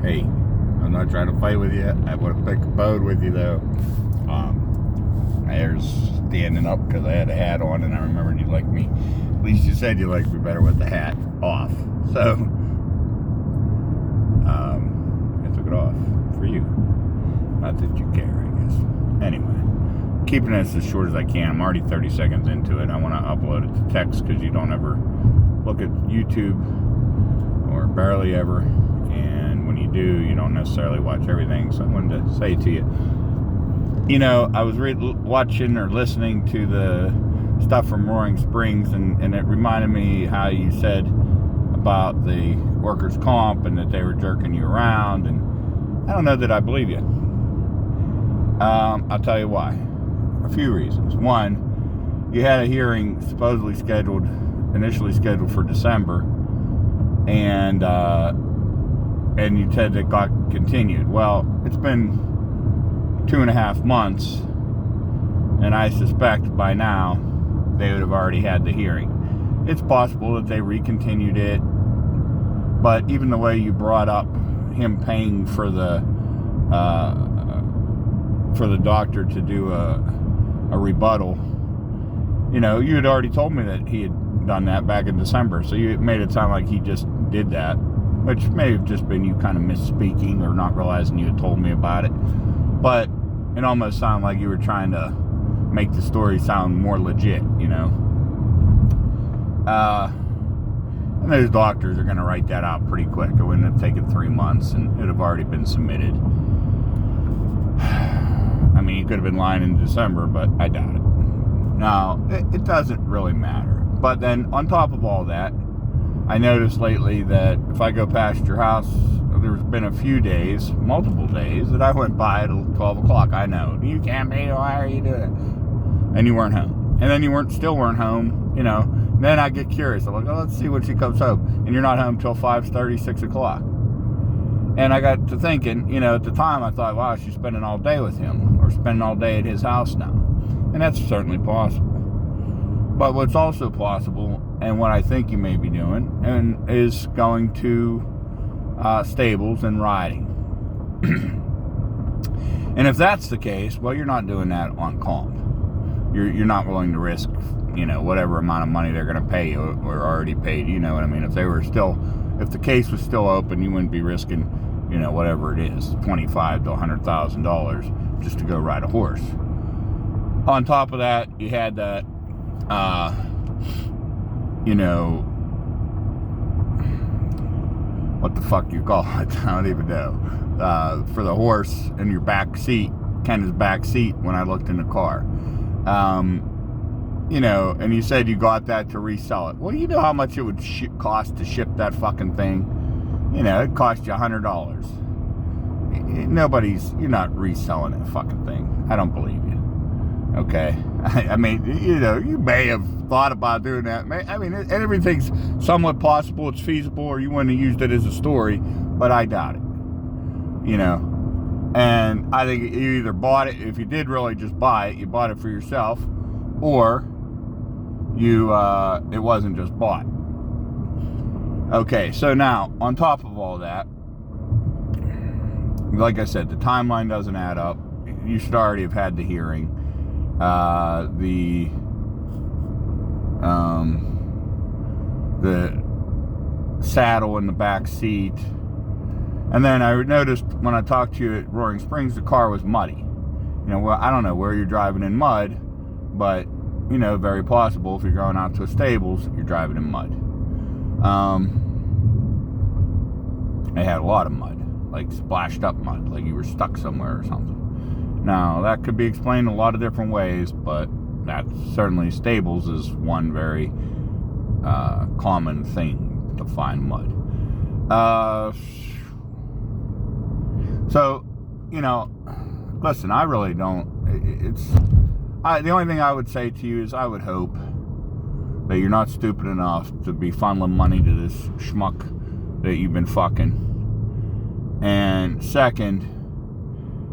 Hey, I'm not trying to fight with you. I want to pick a bone with you, though. My hair's standing up because I had a hat on, and I remembered you liked me. At least you said you liked me better with the hat off. So, I took it off for you. Not that you care, I guess. Anyway, keeping this as short as I can. I'm already 30 seconds into it. I want to upload it to text because you don't ever look at YouTube, or barely ever. And when you do, you don't necessarily watch everything. So I wanted to say to you, you know, I was watching or listening to the stuff from Roaring Springs, and it reminded me how you said about the workers' comp and that they were jerking you around. And I don't know that I believe you. I'll tell you why. A few reasons. One, you had a hearing initially scheduled for December, and you said it got continued. Well, it's been 2.5 months, and I suspect by now they would have already had the hearing. It's possible that they recontinued it, but even the way you brought up him paying for the doctor to do a rebuttal, you know, you had already told me that he had done that back in December, so you made it sound like he just did that, which may have just been you kind of misspeaking or not realizing you had told me about it. But it almost sounded like you were trying to make the story sound more legit, you know. And those doctors are going to write that out pretty quick. It wouldn't have taken 3 months, and it would have already been submitted. I mean, you could have been lying in December, but I doubt it. Now, it doesn't really matter. But then, on top of all that, I noticed lately that if I go past your house, there's been a few days, multiple days, that I went by at 12 o'clock. I know. You can't be, why are you doing it? And you weren't home. And then you still weren't home, you know. Then I get curious. I'm like, oh, let's see when she comes home. And you're not home till 5:30, 6 o'clock. And I got to thinking, you know, at the time I thought, wow, she's spending all day with him, or spending all day at his house now. And that's certainly possible. But what's also possible, and what I think you may be doing, and is going to stables and riding. And if that's the case, well, you're not doing that on comp. You're not willing to risk, you know, whatever amount of money they're going to pay you or already paid. You know what I mean? If the case was still open, you wouldn't be risking, you know, whatever it is, $25,000 to $100,000 just to go ride a horse. On top of that, you had that, you know, what the fuck you call it? I don't even know. For the horse in your back seat, Ken's back seat, when I looked in the car. You know, and you said you got that to resell it. Well, you know how much it would cost to ship that fucking thing? You know, it cost you $100. You're not reselling that fucking thing. I don't believe you. Okay? I mean, you know, you may have thought about doing that. I mean, everything's somewhat possible. It's feasible, or you wouldn't have used it as a story, but I doubt it. You know? And I think you either bought it, if you did really just buy it, you bought it for yourself, or it wasn't just bought. Okay, so now, on top of all that, like I said, the timeline doesn't add up. You should already have had the hearing. The saddle in the back seat. And then I noticed when I talked to you at Roaring Springs, the car was muddy. You know, well, I don't know where you're driving in mud, but, you know, very possible if you're going out to a stables, you're driving in mud. They had a lot of mud, like splashed up mud, like you were stuck somewhere or something. Now, that could be explained a lot of different ways, but that certainly stables is one very common thing to find mud. So, you know, listen, I really don't, the only thing I would say to you is I would hope that you're not stupid enough to be funneling money to this schmuck that you've been fucking. And second,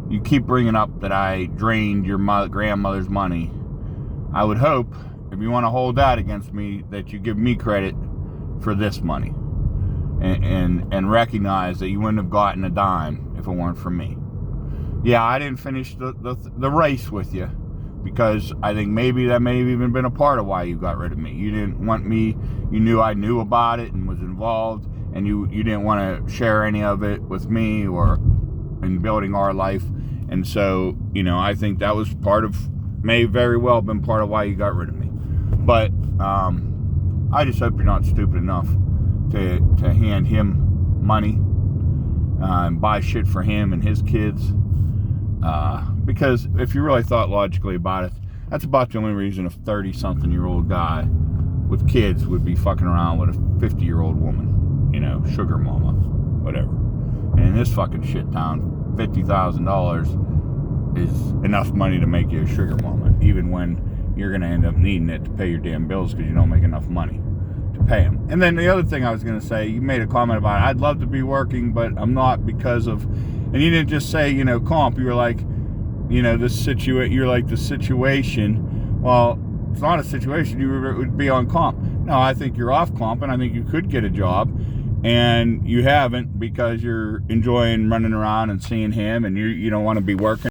you keep bringing up that I drained your grandmother's money. I would hope, if you want to hold that against me, that you give me credit for this money. and recognize that you wouldn't have gotten a dime if it weren't for me. Yeah, I didn't finish the race with you because I think maybe that may have even been a part of why you got rid of me. You didn't want me, you knew I knew about it and was involved, and you didn't want to share any of it with me or in building our life. And so, I think that was may very well have been part of why you got rid of me. But I just hope you're not stupid enough to hand him money and buy shit for him and his kids. Because if you really thought logically about it, that's about the only reason a 30-something-year-old guy with kids would be fucking around with a 50-year-old woman, sugar mama, whatever. And in this fucking shit town, $50,000 is enough money to make you a sugar mama, even when you're going to end up needing it to pay your damn bills because you don't make enough money to pay them. And then the other thing I was going to say, you made a comment about, I'd love to be working, but I'm not because of, and you didn't just say, comp, you were like, you're like the situation. Well, it's not a situation, you would be on comp. No, I think you're off comp, and I think you could get a job, and you haven't because you're enjoying running around and seeing him, and you don't want to be working.